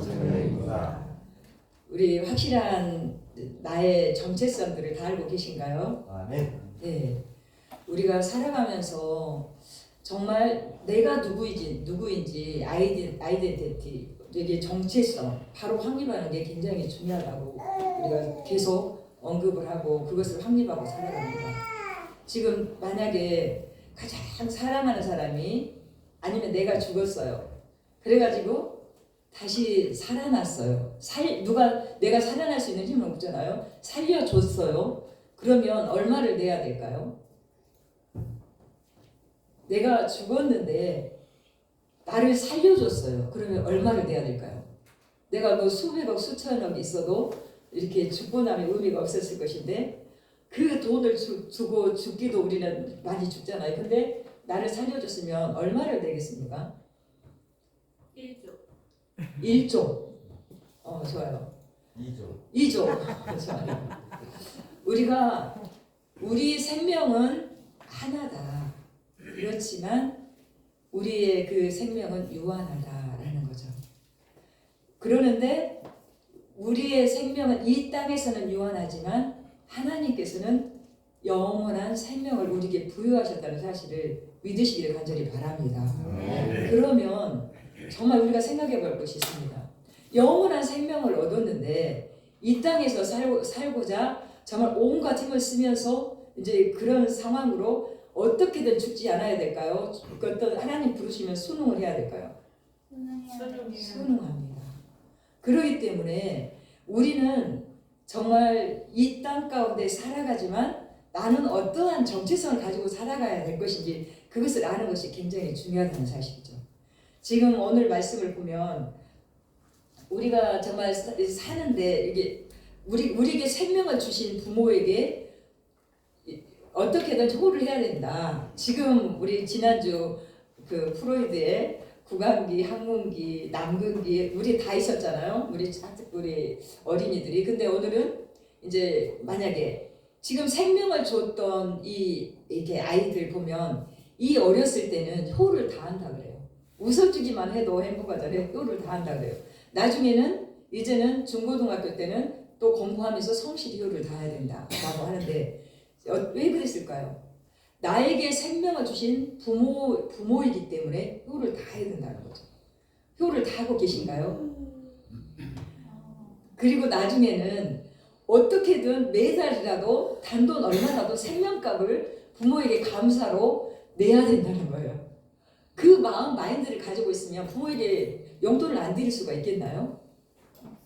생명이구나. 우리 확실한 나의 정체성들을 다 알고 계신가요? 아멘. 네. 우리가 살아가면서 정말 내가 누구인지 아이덴티티, 이게 정체성, 바로 확립하는 게 굉장히 중요하다고 우리가 계속 언급을 하고 그것을 확립하고 살아갑니다. 지금 만약에 가장 사랑하는 사람이 아니면 내가 죽었어요. 그래가지고 다시 살아났어요. 내가 살아날 수 있는 힘은 없잖아요. 살려줬어요. 그러면 얼마를 내야 될까요? 내가 죽었는데 나를 살려줬어요. 그러면 얼마를 내야 될까요? 내가 뭐 수백억 수천억 있어도 이렇게 죽고 나면 의미가 없었을 것인데 그 돈을 주고 죽기도 우리는 많이 죽잖아요. 근데 나를 살려줬으면 얼마를 내겠습니까? 1조. 1조. 좋아요. 2조. 좋아요. 우리 생명은 하나다. 그렇지만 우리의 그 생명은 유한하다라는 거죠. 그러는데 우리의 생명은 이 땅에서는 유한하지만 하나님께서는 영원한 생명을 우리에게 부여하셨다는 사실을 믿으시기를 간절히 바랍니다. 그러면 정말 우리가 생각해 볼 것이 있습니다. 영원한 생명을 얻었는데 이 땅에서 살고자 정말 온갖 힘을 쓰면서 이제 그런 상황으로 어떻게든 죽지 않아야 될까요? 어떤 하나님 부르시면 순응을 해야 될까요? 순응합니다. 그렇기 때문에 우리는 정말 이 땅 가운데 살아가지만 나는 어떠한 정체성을 가지고 살아가야 될 것인지 그것을 아는 것이 굉장히 중요하다는 사실이죠. 지금 오늘 말씀을 보면 우리가 정말 사는데 이게 우리에게 생명을 주신 부모에게 어떻게든 호를 해야 된다. 지금 우리 지난주 그 프로이드의 구강기, 항문기, 남근기 우리 다 있었잖아요. 우리 어린이들이. 근데 오늘은 이제 만약에 지금 생명을 줬던 이렇게 아이들 보면 이 어렸을 때는 효를 다 한다 그래요. 웃어주기만 해도 행복하잖아요. 효를 다 한다 그래요. 나중에는 이제는 중고등학교 때는 또 공부하면서 성실히 효를 다해야 된다라고 하는데 왜 그랬을까요? 나에게 생명을 주신 부모이기 때문에 효를 다해야 된다는 거죠. 효를 다하고 계신가요? 그리고 나중에는 어떻게든 매달이라도 단돈 얼마라도 생명값을 부모에게 감사로 내야 된다는 거예요. 그 마인드를 가지고 있으면 부모에게 용돈을 안 드릴 수가 있겠나요?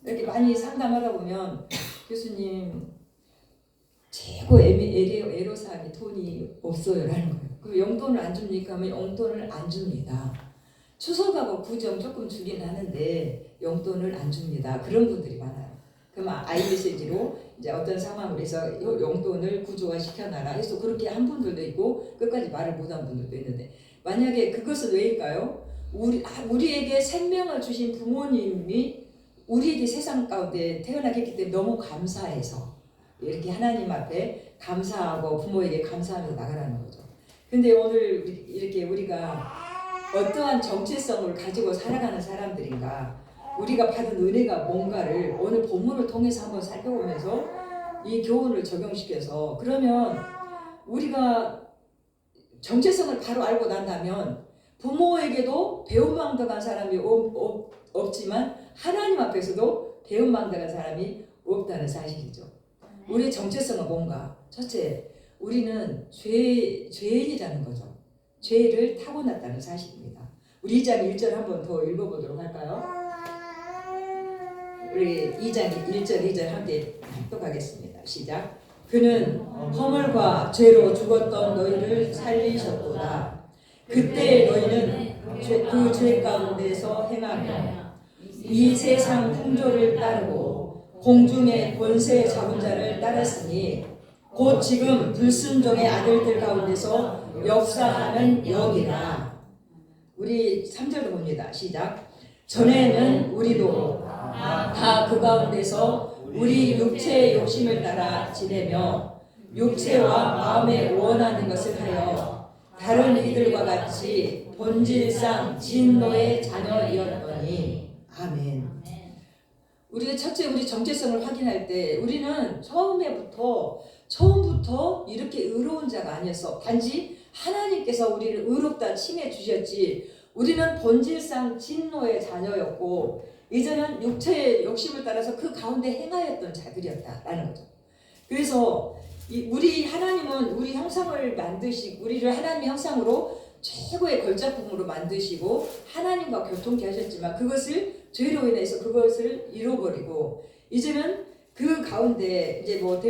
이렇게 많이 상담하다 보면 교수님 최고 애로사항이 돈이 없어요라는 거예요. 그럼 용돈을 안 줍니까? 하면 용돈을 안 줍니다. 추석하고 구정 조금 주긴 하는데 용돈을 안 줍니다. 그런 분들이 많아요. 그럼 아이메시지로 이제 어떤 상황으로 해서 용돈을 구조화 시켜놔라 해서 그렇게 한 분들도 있고 끝까지 말을 못한 분들도 있는데 만약에 그것은 왜일까요? 우리에게 생명을 주신 부모님이 우리에게 세상 가운데 태어나게 했기 때문에 너무 감사해서 이렇게 하나님 앞에 감사하고 부모에게 감사하면서 나가라는 거죠. 근데 오늘 이렇게 우리가 어떠한 정체성을 가지고 살아가는 사람들인가, 우리가 받은 은혜가 뭔가를 오늘 본문을 통해서 한번 살펴보면서 이 교훈을 적용시켜서 그러면 우리가 정체성을 바로 알고 난다면 부모에게도 배은망덕한 사람이 없지만 하나님 앞에서도 배은망덕한 사람이 없다는 사실이죠. 우리의 정체성은 뭔가? 첫째, 우리는 죄인이라는 거죠. 죄를 타고났다는 사실입니다. 우리 2장 1절 한번 더 읽어보도록 할까요? 우리 2장 1절 2절 함께 합독하겠습니다. 시작. 그는 허물과 죄로 죽었던 너희를 살리셨도다. 그때 너희는 그 죄 가운데서 행하며 이 세상 풍조를 따르고 공중의 권세 잡은 자를 따랐으니 곧 지금 불순종의 아들들 가운데서 역사하는 영이라. 우리 3절도 봅니다. 시작. 전에는 우리도 다 그 가운데서 우리 육체의 욕심을 따라 지내며 육체와 마음에 원하는 것을 하여 다른 이들과 같이 본질상 진노의 자녀이었더니. 아멘. 우리가 첫째 우리 정체성을 확인할 때 우리는 처음부터 이렇게 의로운 자가 아니었어. 단지 하나님께서 우리를 의롭다 칭해 주셨지. 우리는 본질상 진노의 자녀였고 이제는 육체의 욕심을 따라서 그 가운데 행하였던 자들이었다라는 거죠. 그래서 우리 하나님은 우리 형상을 만드시고 우리를 하나님의 형상으로 최고의 걸작품으로 만드시고 하나님과 교통케 하셨지만 그것을 죄로 인해서 그것을 잃어버리고 이제는 그 가운데 이제 뭐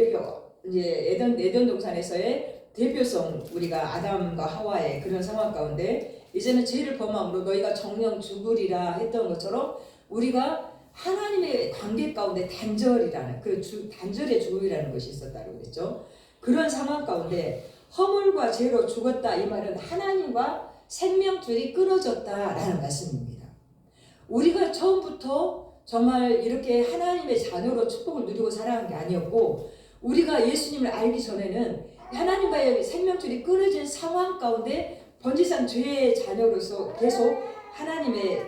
이제 에덴 동산에서의 대표성 우리가 아담과 하와의 그런 상황 가운데 이제는 죄를 범함으로 너희가 정령 죽으리라 했던 것처럼 우리가 하나님의 관계 가운데 단절이라는 단절의 죽음이라는 것이 있었다고 그랬죠. 그런 상황 가운데 허물과 죄로 죽었다 이 말은 하나님과 생명줄이 끊어졌다라는 말씀입니다. 우리가 처음부터 정말 이렇게 하나님의 자녀로 축복을 누리고 살아간 게 아니었고 우리가 예수님을 알기 전에는 하나님과의 생명줄이 끊어진 상황 가운데 본질상 죄의 자녀로서 계속 하나님의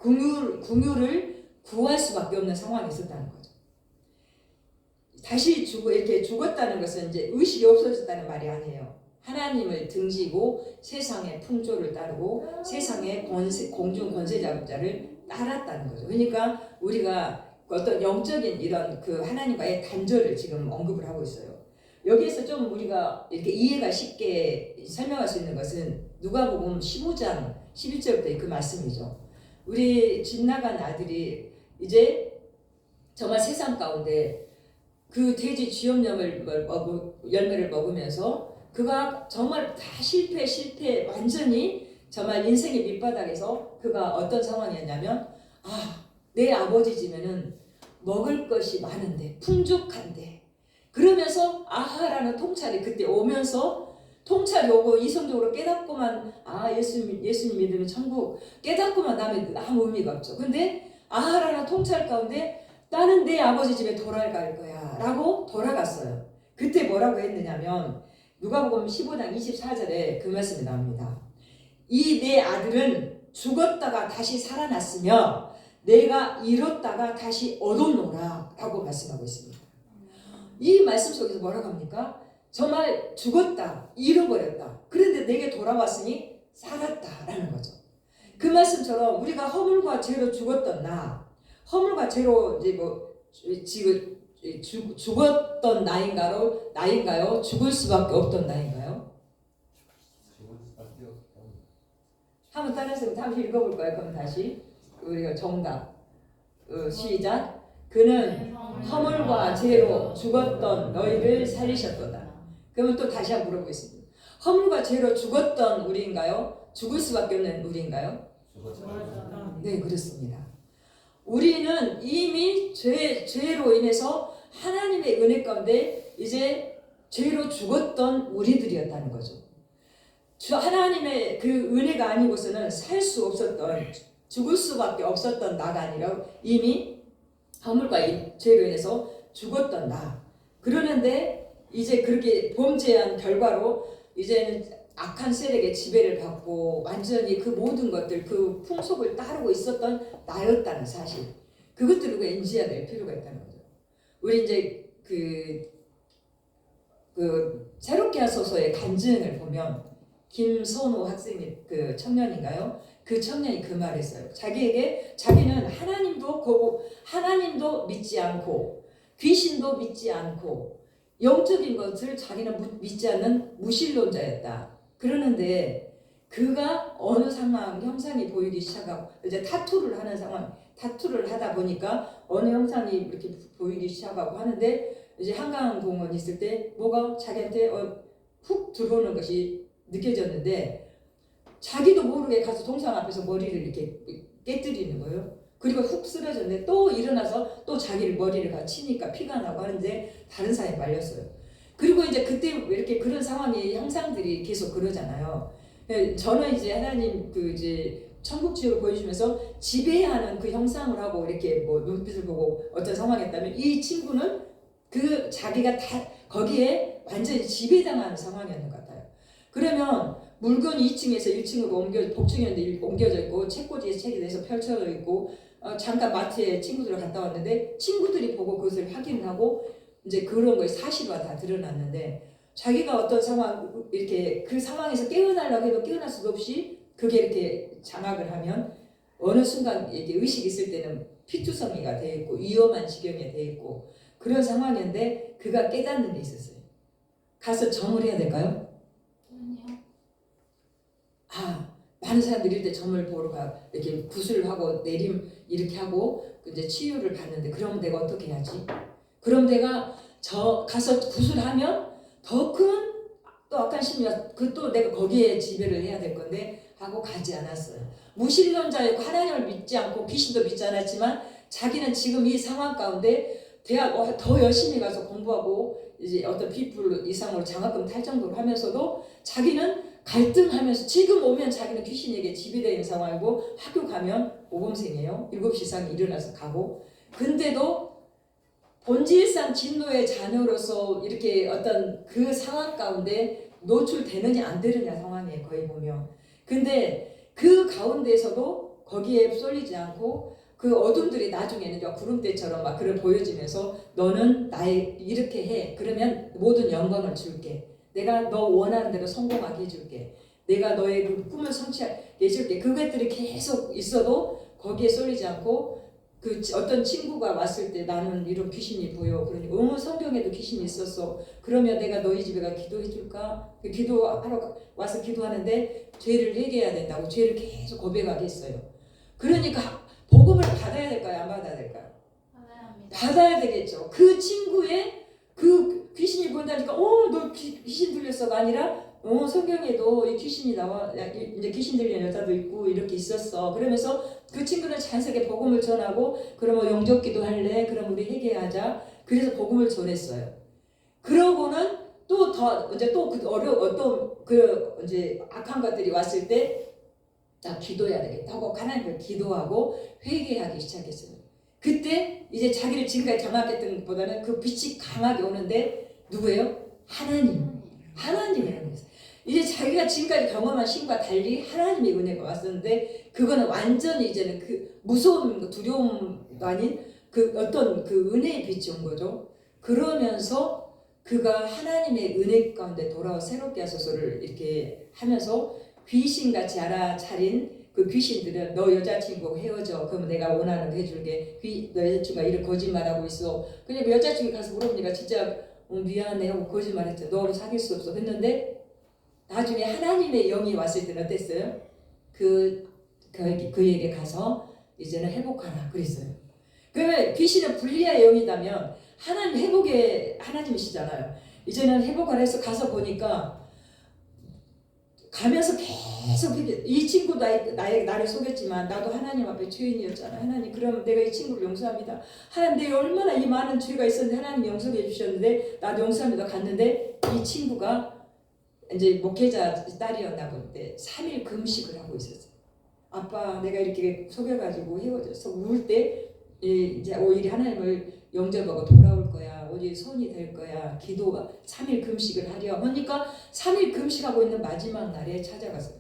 긍휼을 구할 수밖에 없는 상황이 있었다는 거죠. 다시 이렇게 죽었다는 것은 이제 의식이 없어졌다는 말이 아니에요. 하나님을 등지고 세상의 풍조를 따르고 세상의 공중 권세 자를 따랐다는 거죠. 그러니까 우리가 어떤 영적인 이런 그 하나님과의 단절을 지금 언급을 하고 있어요. 여기에서 좀 우리가 이렇게 이해가 쉽게 설명할 수 있는 것은 누가복음 15장 11절부터 그 말씀이죠. 우리 집 나간 아들이 이제 정말 세상 가운데 그 돼지 쥐염염을 열매를 먹으면서 그가 정말 다 실패 완전히 정말 인생의 밑바닥에서 그가 어떤 상황이었냐면 내 아버지 집에는 먹을 것이 많은데 풍족한데 그러면서 아하라는 통찰이 그때 오면서 통찰이 오고 이성적으로 깨닫고만 예수님 믿으면 천국 깨닫고만 나면 아무 의미가 없죠. 근데 아하라는 통찰 가운데 나는 내 아버지 집에 돌아갈 거야 라고 돌아갔어요. 그때 뭐라고 했느냐면 누가복음 15장 24절에 그 말씀이 나옵니다. 이 내 아들은 죽었다가 다시 살아났으며 내가 잃었다가 다시 얻었노라 라고 말씀하고 있습니다. 이 말씀 속에서 뭐라고 합니까? 정말 죽었다, 잃어버렸다. 그런데 내게 돌아왔으니 살았다라는 거죠. 그 말씀처럼 우리가 허물과 죄로 죽었던 허물과 죄로 이제 지금 죽었던 나인가요? 죽을 수밖에 없던 나인가요? 죽을 수밖에 없다. 한번 따라서 다시 읽어볼 거예요. 그럼 다시 우리가 정답 시작. 그는 허물과 죄로 죽었던 너희를 살리셨도다. 그러면 또 다시 한번 물어보겠습니다. 허물과 죄로 죽었던 우리인가요? 죽을 수밖에 없는 우리인가요? 죽었다. 네, 그렇습니다. 우리는 이미 죄로 인해서 하나님의 은혜 가운데 이제 죄로 죽었던 우리들이었다는 거죠. 하나님의 그 은혜가 아니고서는 살 수 없었던 죽을 수밖에 없었던 나가 아니라 이미 허물과 죄로 인해서 죽었던 나. 그러는데 이제 그렇게 범죄한 결과로 이제는 악한 세력의 지배를 받고 완전히 그 모든 것들 그 풍속을 따르고 있었던 나였다는 사실. 그것들을 우리가 인지해야 될 필요가 있다는 거죠. 우리 이제 그 새롭게 하소서의 간증을 보면 김선호 학생이 그 청년인가요? 그 청년이 그 말했어요. 자기는 하나님도 믿지 않고 귀신도 믿지 않고 영적인 것을 자기는 믿지 않는 무신론자였다. 그러는데 그가 어느 형상이 보이기 시작하고 이제 타투를 하다 보니까 어느 형상이 이렇게 보이기 시작하고 하는데 이제 한강공원 있을 때 뭐가 자기한테 훅 들어오는 것이 느껴졌는데 자기도 모르게 가서 동상 앞에서 머리를 이렇게 깨뜨리는 거예요. 그리고 훅 쓰러졌는데 또 일어나서 또 자기를 머리를 치니까 피가 나고 하는데 다른 사람이 말렸어요. 그리고 이제 그때 이렇게 그런 상황이 형상들이 계속 그러잖아요. 저는 이제 하나님 이제 천국 지옥을 보여주면서 지배하는 그 형상을 하고 이렇게 눈빛을 보고 어떤 상황이었다면 이 친구는 자기가 다 거기에 완전히 지배당하는 상황이었는 것 같아요. 그러면 물건이 2층에서 1층으로 복층이었는데 옮겨져 있고 책꽂이에 책이 돼서 펼쳐져 있고 잠깐 마트에 친구들을 갔다 왔는데 친구들이 보고 그것을 확인하고 이제 그런 거에 사실화 다 드러났는데 자기가 어떤 상황 이렇게 그 상황에서 깨어나려고 해도 깨어날 수도 없이 그게 이렇게 장악을 하면 어느 순간 이게 의식이 있을 때는 피투성이가 돼 있고 위험한 지경에 돼 있고 그런 상황인데 그가 깨닫는 게 있었어요. 가서 점을 해야 될까요? 아니요. 많은 사람들이 이럴 때 점을 보러 가 이렇게 구슬을 하고 내림 이렇게 하고 이제 치유를 받는데 그럼 내가 어떻게 해야지? 그럼 내가 가서 구슬하면 더 큰 또 악한 심리가 또 내가 거기에 지배를 해야 될 건데 하고 가지 않았어요. 무신론자였고 하나님을 믿지 않고 귀신도 믿지 않았지만 자기는 지금 이 상황 가운데 대학 더 열심히 가서 공부하고 이제 어떤 B+ 이상으로 장학금 탈 정도로 하면서도 자기는 갈등하면서 지금 오면 자기는 귀신에게 지배되어 있는 상황이고 학교 가면 모범생이에요. 7시 이상 일어나서 가고 근데도 본질상 진노의 자녀로서 이렇게 어떤 그 상황 가운데 노출되느냐 안 되느냐 상황이에요. 거의 보면. 근데 그 가운데서도 거기에 쏠리지 않고 그 어둠들이 나중에는 구름대처럼 막 그걸 보여지면서 너는 나의 이렇게 해. 그러면 모든 영광을 줄게. 내가 너 원하는 대로 성공하게 해줄게. 내가 너의 그 꿈을 성취하게 해줄게. 그것들이 계속 있어도 거기에 쏠리지 않고 그 어떤 친구가 왔을 때 나는 이런 귀신이 보여. 그러니 성경에도 귀신이 있었어. 그러면 내가 너희 집에 가 기도해 줄까? 기도하러 와서 기도하는데 죄를 회개해야 된다고 죄를 계속 고백하게 했어요. 그러니까 복음을 받아야 될까요? 안 받아야 될까요? 받아야 합니다. 받아야 되겠죠. 그 친구의 그 귀신이 본다니까 너 귀신 들렸어가 아니라 성경에도 이 귀신이 나와 이제 귀신 들린 여자도 있고 이렇게 있었어. 그러면서 그 친구는 자연스럽게 복음을 전하고 그러면 영접기도 할래. 그럼 우리 회개하자. 그래서 복음을 전했어요. 그러고는 또 더 이제 또 그 어떤 그 이제 악한 것들이 왔을 때 나 기도해야 되겠다 하고 하나님을 기도하고 회개하기 시작했어요. 그때 이제 자기를 지금까지 장악했던 것보다는 그 빛이 강하게 오는데 누구예요? 하나님의 은혜. 이제 자기가 지금까지 경험한 신과 달리 하나님의 은혜가 왔었는데 그거는 완전히 이제는 그 무서운 두려움도 아닌 그 어떤 그 은혜의 빛이 온 거죠. 그러면서 그가 하나님의 은혜 가운데 돌아와 새롭게 하소서를 이렇게 하면서 귀신같이 알아차린 그 귀신들은 너 여자친구하고 헤어져. 그러면 내가 원하는 거 해줄게. 너 여자친구가 이런 거짓말하고 있어. 그냥 여자친구 가서 물어보니까 진짜 미안해 하고 거짓말했죠. 너를 사귈 수 없어. 했는데 나중에 하나님의 영이 왔을 때는 어땠어요? 그에게 가서 이제는 회복하라 그랬어요. 그러면 귀신은 불리의 영이다면 하나님 회복의 하나님이시잖아요. 이제는 회복하라 해서 가서 보니까 가면서 계속 이 친구도 나를 속였지만 나도 하나님 앞에 죄인이었잖아. 하나님 그럼 내가 이 친구를 용서합니다. 하나님 내가 얼마나 이 많은 죄가 있었는데 하나님 용서해 주셨는데 나도 용서합니다. 갔는데 이 친구가 이제 목회자 딸이었나 본데 3일 금식을 하고 있었어요. 아빠 내가 이렇게 속여가지고 헤어져서 울 때 이제 오히려 하나님을 영접하고 돌아올 거야. 오히려 손이 될 거야. 기도가 3일 금식을 하려 하니까 3일 금식하고 있는 마지막 날에 찾아갔어요.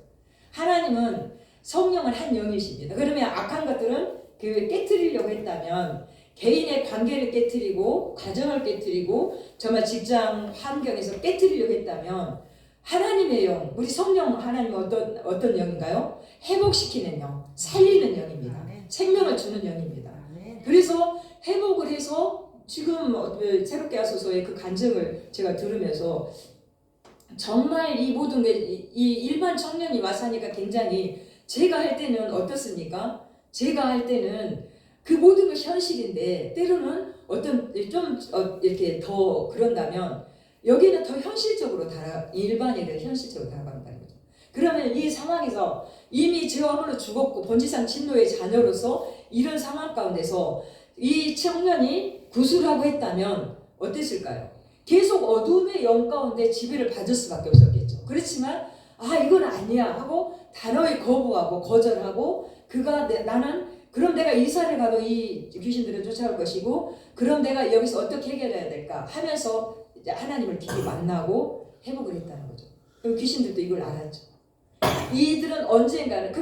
하나님은 성령은 한 영이십니다. 그러면 악한 것들은 그 깨트리려고 했다면 개인의 관계를 깨트리고 가정을 깨트리고 정말 직장 환경에서 깨트리려고 했다면 하나님의 영, 우리 성령 하나님은 어떤 영인가요? 회복시키는 영, 살리는 영입니다. 생명을 주는 영입니다. 그래서 회복을 해서 지금 새롭게 하소서의 그 간증을 제가 들으면서 정말 이 모든 게 이 일반 청년이 와서 하니까 굉장히 제가 할 때는 어떻습니까? 제가 할 때는 그 모든 것이 현실인데 때로는 어떤 좀 이렇게 더 그런다면 여기는 더 현실적으로 일반인을 현실적으로 다가간다는 거죠. 그러면 이 상황에서 이미 죄와 허물로 죽었고 본질상 진노의 자녀로서 이런 상황 가운데서 이 청년이 구술하고 했다면 어땠을까요? 계속 어둠의 영 가운데 지배를 받을 수밖에 없었겠죠. 그렇지만 이건 아니야 하고 단호히 거부하고 거절하고 나는 그럼 내가 이사를 가도 이 귀신들을 쫓아올 것이고 그럼 내가 여기서 어떻게 해결해야 될까 하면서 이제 하나님을 깊이 만나고 회복을 했다는 거죠. 그럼 귀신들도 이걸 알았죠. 이들은 언젠가는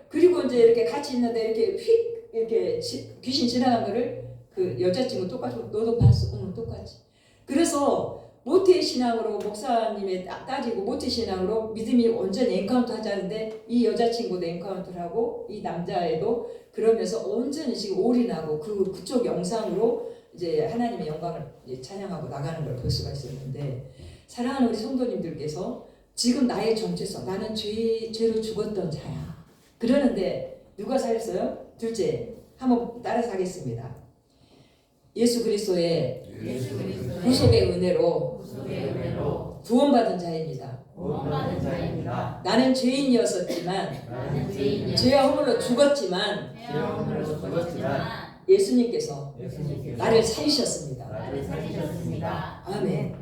그리고 이제 이렇게 같이 있는데 이렇게 휙 이렇게 귀신 지나간 거를 그 여자친구 똑같이 너도 봤어? 응, 똑같이. 그래서 모태 신앙으로 목사님의 따지고 모태 신앙으로 믿음이 온전히 엔카운터 하자는데 이 여자친구도 엔카운터를 하고 이 남자애도 그러면서 온전히 지금 올인하고 그쪽 영상으로 이제 하나님의 영광을 찬양하고 나가는 걸 볼 수가 있었는데 사랑하는 우리 성도님들께서 지금 나의 정체성 나는 죄로 죽었던 자야. 그러는데 누가 살렸어요? 둘째 한번 따라서 하겠습니다. 예수 그리스도의 구속의 은혜로 구원받은 자입니다. 나는 죄인이었었지만 죄와 허물로 죽었지만 예수님께서 나를 살리셨습니다. 아멘.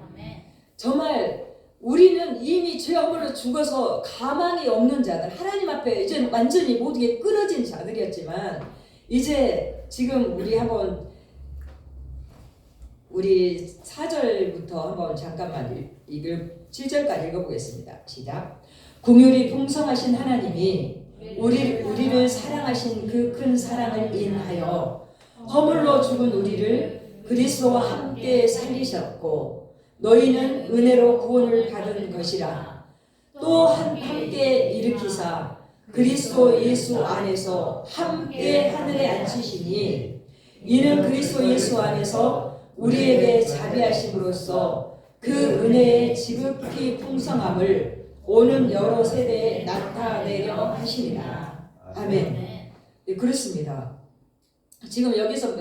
정말 우리는 이미 죄와 허물로 죽어서 가망이 없는 자들 하나님 앞에 이제 완전히 모두게 끊어진 자들이었지만 이제 지금 우리 한번 우리 4절부터 한번 잠깐만 7절까지 읽어보겠습니다. 시작. 긍휼이 풍성하신 하나님이 우리를 사랑하신 그 큰 사랑을 인하여 허물로 죽은 우리를 그리스도와 함께 살리셨고 너희는 은혜로 구원을 받은 것이라. 또 함께 일으키사 그리스도 예수 안에서 함께 하늘에 앉히시니 이는 그리스도 예수 안에서 우리에게 자비하심으로써 그 은혜의 지극히 풍성함을 오는 여러 세대에 나타내려 하시니라. 아멘. 네, 그렇습니다. 지금 여기서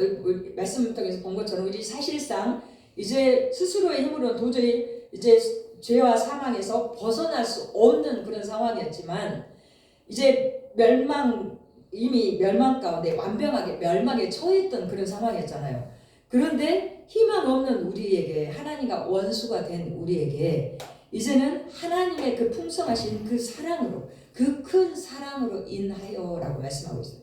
말씀 통해서 본 것처럼 우리 사실상 이제 스스로의 힘으로 도저히 이제 죄와 사망에서 벗어날 수 없는 그런 상황이었지만 이제 이미 멸망 가운데 완벽하게 멸망에 처했던 그런 상황이었잖아요. 그런데 희망 없는 우리에게 하나님과 원수가 된 우리에게 이제는 하나님의 그 풍성하신 그 사랑으로 그 큰 사랑으로 인하여라고 말씀하고 있어요.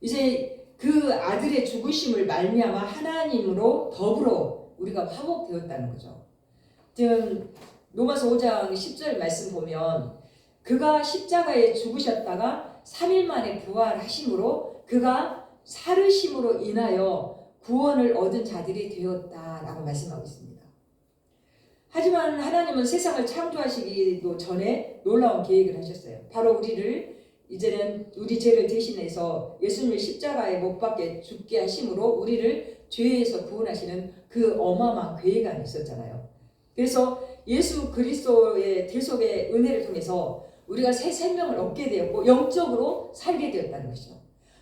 이제 그 아들의 죽으심을 말미암아 하나님으로 더불어 우리가 화목되었다는 거죠. 지금 로마서 5장 10절 말씀 보면 그가 십자가에 죽으셨다가 3일 만에 부활하심으로 그가 살으심으로 인하여 구원을 얻은 자들이 되었다라고 말씀하고 있습니다. 하지만 하나님은 세상을 창조하시기도 전에 놀라운 계획을 하셨어요. 바로 우리를 이제는 우리 죄를 대신해서 예수님을 십자가에 못 박게 죽게 하심으로 우리를 죄에서 구원하시는 그 어마어마한 계획 안에 있었잖아요. 그래서 예수 그리스도의 대속의 은혜를 통해서 우리가 새 생명을 얻게 되었고 영적으로 살게 되었다는 것이죠.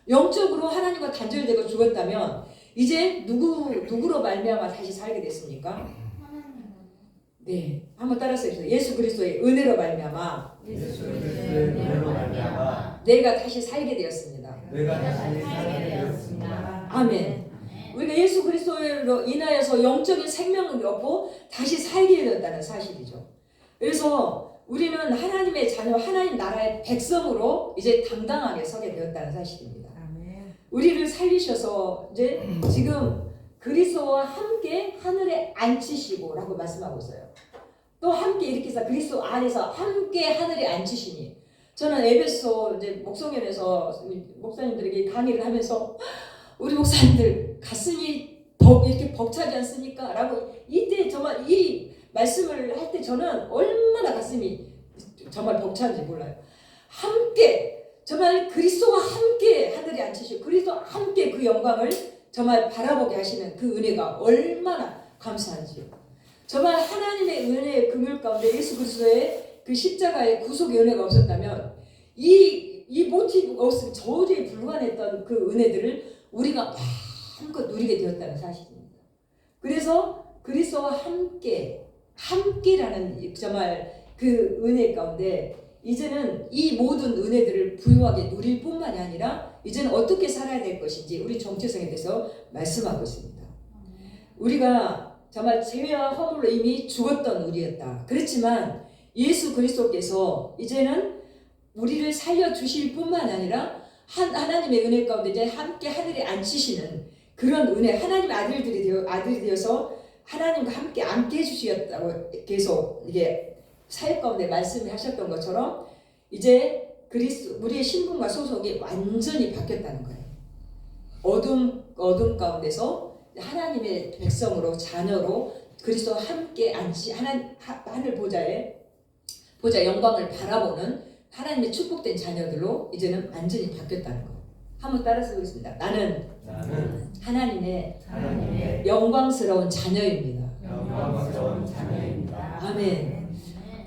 영적으로 하나님과 단절되고 죽었다면 이제 누구로 말미암아 다시 살게 됐습니까? 네, 한번 따라서 해주세요. 예수 그리스도의 은혜로 말미암아 내가 다시 살게 되었습니다. 아멘. 우리가 예수 그리스도로 인하여서 영적인 생명을 얻고 다시 살게 되었다는 사실이죠. 그래서 우리는 하나님의 자녀, 하나님 나라의 백성으로 이제 당당하게 서게 되었다는 사실입니다. 우리를 살리셔서 이제 지금 그리스도와 함께 하늘에 앉히시고라고 말씀하고 있어요. 또 함께 일으키사 그리스도 안에서 함께 하늘에 앉히시니 저는 에베소 이제 목성연에서 목사님들에게 강의를 하면서 우리 목사님들 가슴이 이렇게 벅차지 않습니까? 라고 이때 정말 이 말씀을 할 때 저는 얼마나 가슴이 정말 벅차는지 몰라요. 함께 정말 그리스도와 함께 하늘에 앉히시고 그리스도와 함께 그 영광을 정말 바라보게 하시는 그 은혜가 얼마나 감사한지요. 정말 하나님의 은혜의 긍휼 가운데 예수 그리스도의 그 십자가의 구속의 은혜가 없었다면 이 모티브가 없으면 저주에 불과했던 그 은혜들을 우리가 마음껏 누리게 되었다는 사실입니다. 그래서 그리스도와 함께라는 정말 그 은혜 가운데 이제는 이 모든 은혜들을 부유하게 누릴 뿐만이 아니라 이제는 어떻게 살아야 될 것인지 우리 정체성에 대해서 말씀하고 있습니다. 우리가 정말 죄와 허물로 이미 죽었던 우리였다. 그렇지만 예수 그리스도께서 이제는 우리를 살려주실 뿐만 아니라 하나님의 은혜 가운데 이제 함께 하늘에 앉히시는 그런 은혜, 하나님의 아들이 되어서 하나님과 함께 앉게 해주셨다고 계속 이게 사역 가운데 말씀하셨던 것처럼 이제 우리의 신분과 소속이 완전히 바뀌었다는 거예요. 어둠 가운데서 하나님의 백성으로 자녀로 그리스도와 함께 앉지 하늘 보좌 영광을 바라보는 하나님의 축복된 자녀들로 이제는 완전히 바뀌었다는 거예요. 한번 따라서 보겠습니다. 나는 하나님의 영광스러운 자녀입니다. 아멘.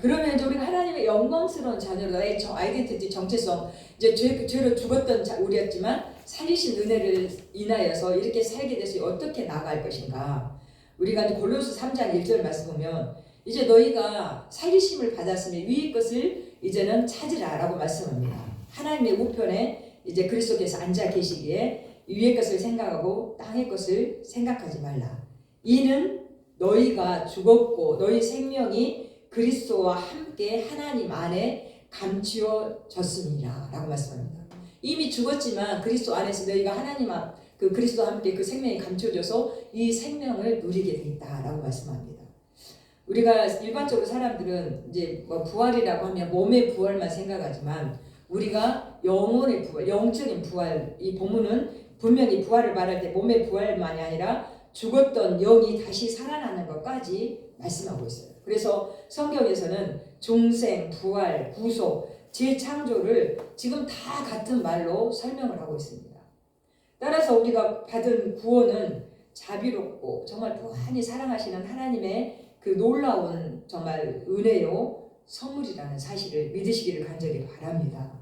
그러면 이제 우리가 하나님의 영광스러운 자녀로 나의 아이덴티티 정체성 이제 죄로 죽었던 우리였지만 살리신 은혜를 인하여서 이렇게 살게 돼서 어떻게 나아갈 것인가. 우리가 이제 골로새 3장 1절 말씀 보면 이제 너희가 살리심을 받았으니 위의 것을 이제는 찾으라라고 말씀합니다. 하나님의 우편에 이제 그리스도께서 앉아 계시기에 위의 것을 생각하고 땅의 것을 생각하지 말라. 이는 너희가 죽었고 너희 생명이 그리스도와 함께 하나님 안에 감추어졌습니다 라고 말씀합니다. 이미 죽었지만 그리스도 안에서 너희가 하나님 그 그리스도와 함께 그 생명이 감춰져서 이 생명을 누리게 돼 있다라고 말씀합니다. 우리가 일반적으로 사람들은 이제 뭐 부활이라고 하면 몸의 부활만 생각하지만 우리가 영혼의 부활, 영적인 부활, 이 본문은 분명히 부활을 말할 때 몸의 부활만이 아니라 죽었던 영이 다시 살아나는 것까지 말씀하고 있어요. 그래서 성경에서는 중생, 부활, 구속, 재창조를 지금 다 같은 말로 설명을 하고 있습니다. 따라서 우리가 받은 구원은 자비롭고 정말 무한히 사랑하시는 하나님의 그 놀라운 정말 은혜요 선물이라는 사실을 믿으시기를 간절히 바랍니다.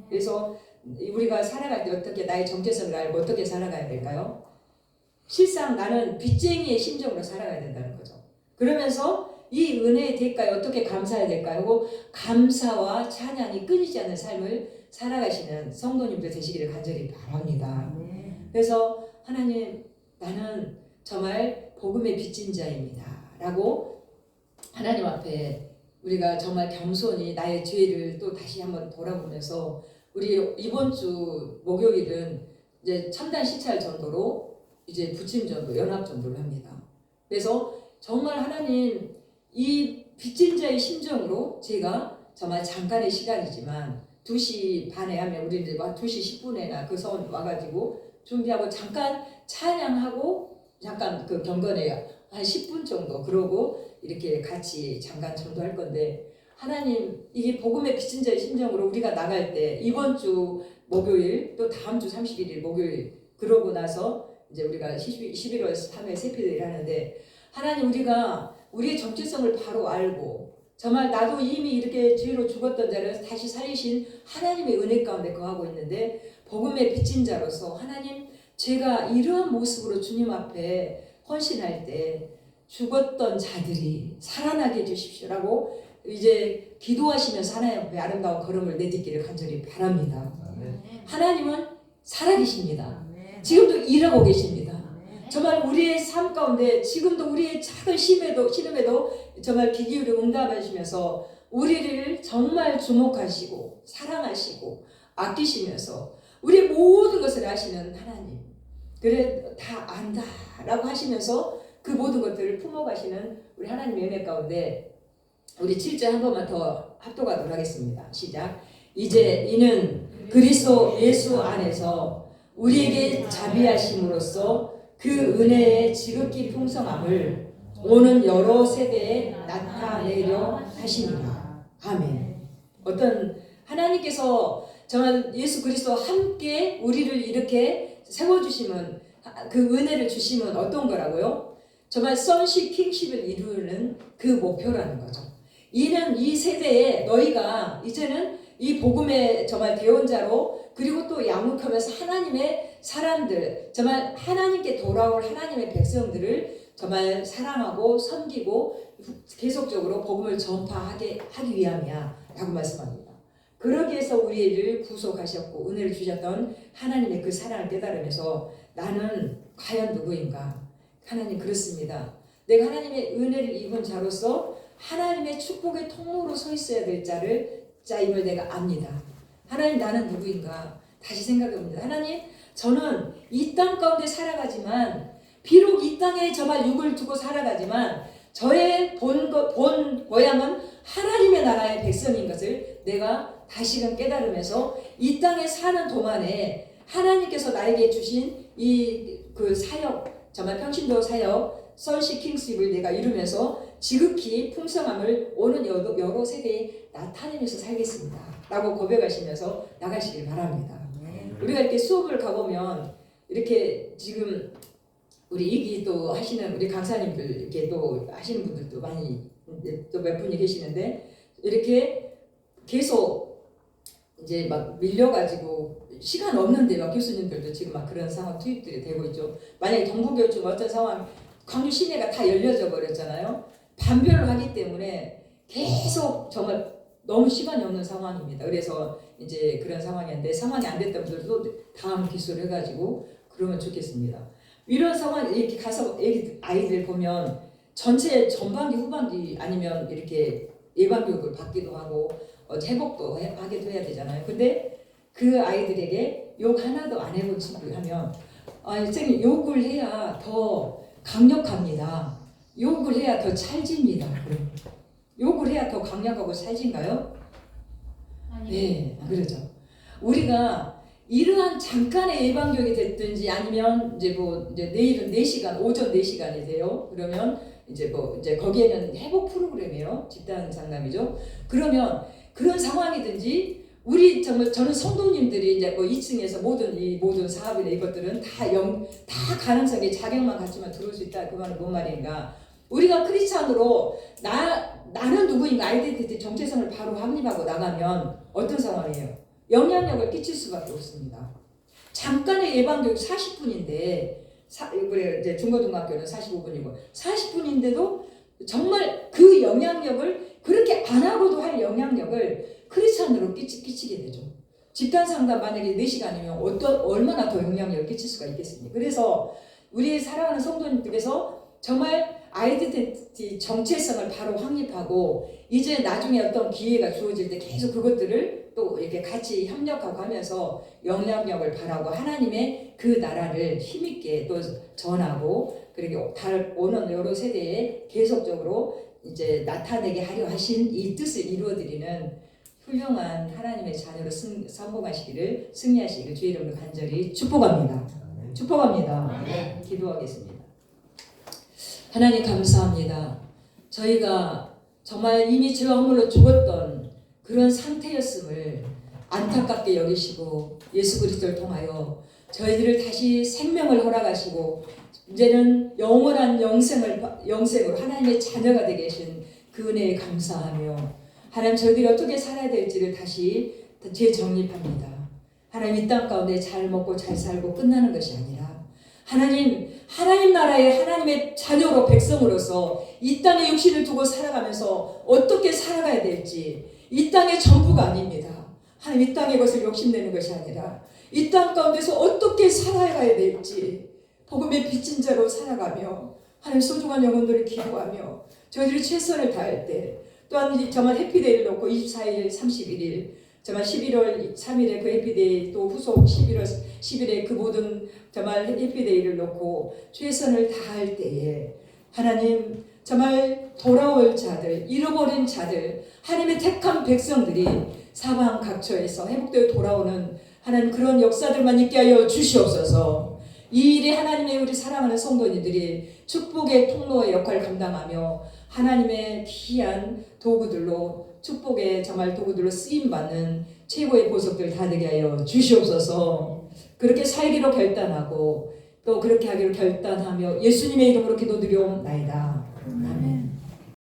그래서 우리가 살아갈 때 어떻게 나의 정체성을 알고 어떻게 살아가야 될까요? 실상 나는 빚쟁이의 심정으로 살아가야 된다는 거죠. 그러면서 이 은혜의 대가에 어떻게 감사해야 될까요? 하고 감사와 찬양이 끊이지 않는 삶을 살아가시는 성도님들 되시기를 간절히 바랍니다. 그래서 하나님 나는 정말 복음의 빚진 자입니다 라고 하나님 앞에 우리가 정말 겸손히 나의 죄를 또 다시 한번 돌아보면서 우리 이번 주 목요일은 이제 첨단 시찰 전도로 이제 부침 전도, 연합 전도를 합니다. 그래서 정말 하나님 이 빚진 자의 심정으로 제가 정말 잠깐의 시간이지만 2시 반에 하면 우리는 2시 10분에나 그 서원 와가지고 준비하고 잠깐 찬양하고 잠깐 그 경건에 한 10분 정도 그러고 이렇게 같이 잠깐 전도할 건데 하나님 이게 복음의 빚진 자의 심정으로 우리가 나갈 때 이번 주 목요일 또 다음 주 31일 목요일 그러고 나서 이제 우리가 11월 3일 세피들을 하는데 하나님 우리가 우리의 정체성을 바로 알고 정말 나도 이미 이렇게 죄로 죽었던 자를 다시 살리신 하나님의 은혜 가운데 거하고 있는데 복음의 빚진 자로서 하나님 제가 이러한 모습으로 주님 앞에 헌신할 때 죽었던 자들이 살아나게 해주십시오라고 이제 기도하시면서 하나님 앞에 아름다운 걸음을 내딛기를 간절히 바랍니다. 하나님은 살아계십니다. 지금도 일하고 계십니다. 정말 우리의 삶 가운데 지금도 우리의 작은 시름에도 정말 귀 기울여 응답하시면서 우리를 정말 주목하시고 사랑하시고 아끼시면서 우리의 모든 것을 아시는 하나님 그래 다 안다라고 하시면서 그 모든 것들을 품어가시는 우리 하나님의 은혜 가운데 우리 7절 한 번만 더 합독하도록 하겠습니다. 시작. 이제 이는 그리스도 예수 안에서 우리에게 자비하심으로써 그 은혜의 지극히 풍성함을 오는 여러 세대에 나타내려 하시니라. 아멘. 어떤 하나님께서 정말 예수 그리스도와 함께 우리를 이렇게 세워주시면 그 은혜를 주시면 어떤 거라고요? 정말 sonship, kingship을 이루는 그 목표라는 거죠. 이는 이 세대에 너희가 이제는 이 복음의 정말 대원자로 그리고 또 양육하면서 하나님의 사람들 정말 하나님께 돌아올 하나님의 백성들을 정말 사랑하고 섬기고 계속적으로 복음을 전파하게 하기 위함이야 라고 말씀합니다. 그러기 위해서 우리를 구속하셨고 은혜를 주셨던 하나님의 그 사랑을 깨달으면서 나는 과연 누구인가? 하나님 그렇습니다. 내가 하나님의 은혜를 입은 자로서 하나님의 축복의 통로로 서 있어야 될 자임을 내가 압니다. 하나님 나는 누구인가? 다시 생각해봅니다. 하나님 저는 이 땅 가운데 살아가지만 비록 이 땅에 정말 육을 두고 살아가지만 저의 본 고향은 하나님의 나라의 백성인 것을 내가 다시금 깨달으면서 이 땅에 사는 동안에 하나님께서 나에게 주신 이 그 사역 정말 평신도 사역 선시 킹스입을 내가 이루면서 지극히 풍성함을 오는 여러 세대에 나타내면서 살겠습니다 라고 고백하시면서 나가시길 바랍니다. 우리가 이렇게 수업을 가보면 이렇게 지금 우리 이기 또 하시는 우리 강사님들 이렇게 또 하시는 분들도 많이 또 몇 분이 계시는데 이렇게 계속 이제 막 밀려가지고 시간 없는데 막 교수님들도 지금 막 그런 상황 투입들이 되고 있죠. 만약에 동부교육 어떤 상황 광주 시내가 다 열려져 버렸잖아요. 반별을 하기 때문에 계속 정말 너무 시간이 없는 상황입니다. 그래서 이제 그런 상황인데 상황이 안 됐던 분들도 다음 기술을 해가지고 그러면 좋겠습니다. 이런 상황 이렇게 가서 아이들 보면 전체 전반기 후반기 아니면 이렇게 예방교육을 받기도 하고 회복도 하기도 해야 되잖아요. 근데 그 아이들에게 욕 하나도 안 해본 친구를 하면 선생님 욕을 해야 더 강력합니다. 욕을 해야 더 찰집니다. 욕을 해야 더 강력하고 찰진가요? 아니요. 네, 그렇죠. 우리가 이러한 잠깐의 예방교육이 됐든지 아니면 이제 내일은 4시간, 오전 4시간이 돼요. 그러면 이제 거기에는 회복 프로그램이에요. 집단 상담이죠. 그러면 그런 상황이든지 우리 정말 저는 성도님들이 이제 2층에서 모든 사업이나 이것들은 다 가능성이 자격만 갖추면 들어올 수 있다. 그 말은 뭔 말인가? 우리가 크리스찬으로 나는 누구인가 아이덴티티 정체성을 바로 확립하고 나가면 어떤 상황이에요? 영향력을 끼칠 수밖에 없습니다. 잠깐의 예방교육 40분인데 이제 중고등학교는 45분이고 40분인데도 정말 그 영향력을 그렇게 안 하고도 할 영향력을 크리스찬으로 끼치게 되죠. 집단 상담 만약에 4시간이면 얼마나 더 영향력을 끼칠 수가 있겠습니까? 그래서 우리 사랑하는 성도님들께서 정말 아이덴티티 정체성을 바로 확립하고 이제 나중에 어떤 기회가 주어질 때 계속 그것들을 또 이렇게 같이 협력하고 하면서 영향력을 바라고 하나님의 그 나라를 힘있게 또 전하고 그리고 오는 여러 세대에 계속적으로 이제 나타내게 하려 하신 이 뜻을 이루어드리는 훌륭한 하나님의 자녀로 성공하시기를 승리하시기를 주의 이름으로 간절히 축복합니다. 축복합니다. 기도하겠습니다. 하나님 감사합니다. 저희가 정말 이미 죄와 허물로 죽었던 그런 상태였음을 안타깝게 여기시고 예수 그리스도를 통하여 저희들을 다시 생명을 허락하시고 이제는 영원한 영생으로 하나님의 자녀가 되게 하신 그 은혜에 감사하며 하나님 저희들이 어떻게 살아야 될지를 다시 재정립합니다. 하나님 이 땅 가운데 잘 먹고 잘 살고 끝나는 것이 아니라 하나님 나라의 하나님의 자녀로 백성으로서 이 땅에 육신을 두고 살아가면서 어떻게 살아가야 될지 이 땅의 전부가 아닙니다. 하나님 이 땅의 것을 욕심내는 것이 아니라 이 땅 가운데서 어떻게 살아가야 될지 복음의 빚진 자로 살아가며 하나님 소중한 영혼들을 기도하며 저희들이 최선을 다할 때 또한 정말 해피데이를 놓고 24일, 31일 정말 11월 3일에 그 해피데이 또 후속 11월 10일에 그 모든 정말 해피데이를 놓고 최선을 다할 때에 하나님 정말 돌아올 자들 잃어버린 자들 하나님의 택한 백성들이 사방 각처에서 회복되어 돌아오는 하나님 그런 역사들만 있게 하여 주시옵소서. 이 일에 하나님의 우리 사랑하는 성도님들이 축복의 통로의 역할을 감당하며 하나님의 귀한 도구들로 축복의 정말 도구들로 쓰임받는 최고의 보석들 다 되게 하여 주시옵소서. 그렇게 살기로 결단하고 또 그렇게 하기로 결단하며 예수님의 이름으로 기도드리옵나이다.